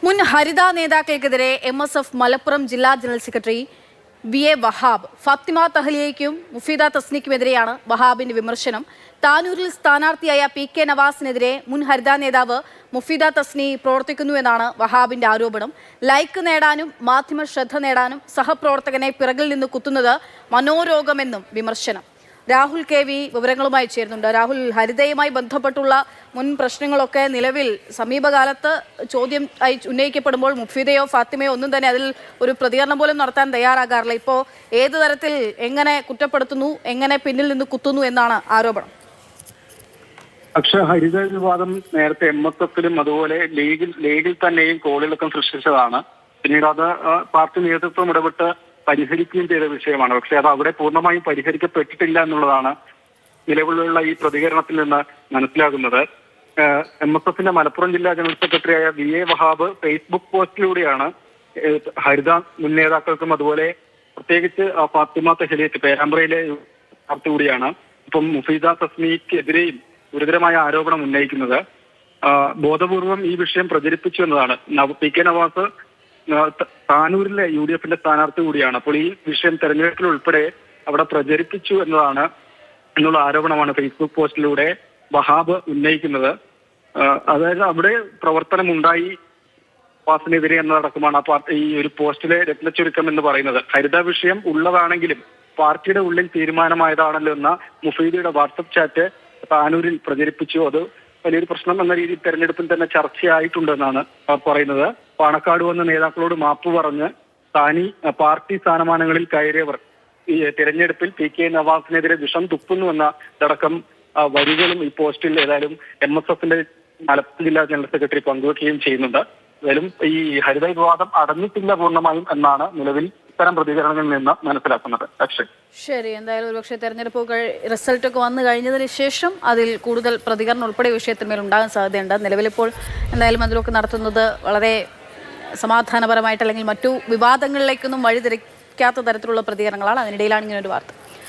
മുൻ ഹരിത നേതാക്കൾക്കെതിരെ MSF മലപ്പുറം ജില്ലാ general secretary VA Wahab Fathima തഹ്ലിയയ്ക്കും മുഫീദ തസ്നിക്കുമെതിരെയാണ് വഹാബിന്റെ വിമർശനം. താനൂരിൽ സ്ഥാനാർത്ഥിയായ PK നവാസിനെതിരെ മുൻ ഹരിത നേതാവ് മുഫീദ തസ്നി പ്രവർത്തിക്കുന്നുവെന്നാണ് വഹാബിന്റെ ആരോപണം. ലൈക്ക് നേടാനും മാധ്യമ ശ്രദ്ധ നേടാനും സഹപ്രവർത്തകനെ പിറകിൽ നിന്ന് കുത്തുന്നത് മനോരോഗമെന്നും വിമർശനം. രാഹുൽ KV വിവരങ്ങളുമായി ചേരുന്നുണ്ട്. രാഹുൽ, ഹരിതയുമായി ബന്ധപ്പെട്ടുള്ള മുൻ പ്രശ്നങ്ങളൊക്കെ നിലവിൽ സമീപകാലത്ത് ചോദ്യം ഉന്നയിക്കപ്പെടുമ്പോൾ മുഫീദയോ ഫാത്തിമയോ ഒന്നും തന്നെ അതിൽ ഒരു പ്രതികരണം പോലും നടത്താൻ തയ്യാറാകാറില്ല. ഇപ്പോൾ ഏത് തരത്തിൽ എങ്ങനെ കുറ്റപ്പെടുത്തുന്നു, എങ്ങനെ പിന്നിൽ നിന്ന് കുത്തുന്നു എന്നാണ് ആരോപണം? പക്ഷെ ഹരിത വിവാദം നേരത്തെ MSFലും അതുപോലെ ലീഗിൽ തന്നെയും കോളിളക്കം സൃഷ്ടിച്ചതാണ്. പിന്നീട് അത് പാർട്ടി നേതൃത്വം ഇടപെട്ട് പരിഹരിക്കുകയും ചെയ്ത വിഷയമാണ്. പക്ഷെ അത് അവിടെ പൂർണ്ണമായും പരിഹരിക്കപ്പെട്ടിട്ടില്ല എന്നുള്ളതാണ് നിലവിലുള്ള ഈ പ്രതികരണത്തിൽ നിന്ന് മനസ്സിലാകുന്നത്. MSFന്റെ മലപ്പുറം ജില്ലാ ജനറൽ സെക്രട്ടറിയായ VA വഹാബ് ഫേസ്ബുക്ക് പോസ്റ്റിലൂടെയാണ് ഹരിത മുൻ നേതാക്കൾക്കും അതുപോലെ പ്രത്യേകിച്ച് ഫാത്തിമ തഹ്ലിയയ്ക്ക് പേരാമ്പ്രയിലെ കൂടിയാണ് ഇപ്പം മുഫീദ തസ്നിക്കെതിരെയും ഗുരുതരമായ ആരോപണം ഉന്നയിക്കുന്നത്. ബോധപൂർവം ഈ വിഷയം പ്രചരിപ്പിച്ചു എന്നതാണ്. PK നവാസ് താനൂരിലെ UDFന്റെ സ്ഥാനാർത്ഥി കൂടിയാണ്. അപ്പോൾ ഈ വിഷയം തെരഞ്ഞെടുപ്പിൽ ഉൾപ്പെടെ അവിടെ പ്രചരിപ്പിച്ചു എന്നുള്ള ആരോപണമാണ് ഫേസ്ബുക്ക് പോസ്റ്റിലൂടെ വഹാബ് ഉന്നയിക്കുന്നത്. അതായത് അവിടെ പ്രവർത്തനം ഉണ്ടായി വാസിനെതിരെ എന്നതടക്കമാണ് ഈ ഒരു പോസ്റ്റിലെ രത്നച്ചുരുക്കം എന്ന് പറയുന്നത്. ഹരിത വിഷയം ഉള്ളതാണെങ്കിലും പാർട്ടിയുടെ ഉള്ളിൽ തീരുമാനമായതാണല്ലോ എന്ന മുഫീദയുടെ വാട്സപ്പ് ചാറ്റ് താനൂരിൽ പ്രചരിപ്പിച്ചു. അത് വലിയൊരു പ്രശ്നം എന്ന രീതിയിൽ തെരഞ്ഞെടുപ്പിൽ തന്നെ ചർച്ചയായിട്ടുണ്ടെന്നാണ് പറയുന്നത്. പാണക്കാട് വന്ന നേതാക്കളോട് മാപ്പ് പറഞ്ഞ് പാർട്ടി സ്ഥാനമാനങ്ങളിൽ കയറിയവർ ഈ തെരഞ്ഞെടുപ്പിൽ PK നവാസിനെതിരെ വിഷം തുപ്പുന്നുവെന്നതടക്കം വരികളും ഈ പോസ്റ്റിൽ ഏതായാലും MSFന്റെ മലപ്പുറം ജില്ലാ ജനറൽ സെക്രട്ടറി പങ്കുവയ്ക്കുകയും ചെയ്യുന്നുണ്ട്. ഏതായാലും ഈ ഹരിത വിവാദം അടഞ്ഞിട്ടില്ല പൂർണ്ണമായും എന്നാണ് നിലവിൽ ഇത്തരം പ്രതികരണങ്ങളിൽ നിന്ന് മനസ്സിലാക്കുന്നത്. ശരി, എന്തായാലും ഒരുപക്ഷെ തെരഞ്ഞെടുപ്പ് റിസൾട്ടൊക്കെ വന്നു കഴിഞ്ഞതിന് ശേഷം അതിൽ കൂടുതൽ പ്രതികരണം ഉൾപ്പെടെ വിഷയത്തിന്മേൽ ഉണ്ടാകാൻ സാധ്യതയുണ്ട്. നിലവിലിപ്പോൾ എന്തായാലും അതിലൊക്കെ നടത്തുന്നത് വളരെ സമാധാനപരമായിട്ട് അല്ലെങ്കിൽ മറ്റു വിവാദങ്ങളിലേക്കൊന്നും വഴിതിരിക്കാത്ത തരത്തിലുള്ള പ്രതികരണങ്ങളാണ്. അതിനിടയിലാണ് ഇങ്ങനെ ഒരു വാർത്ത.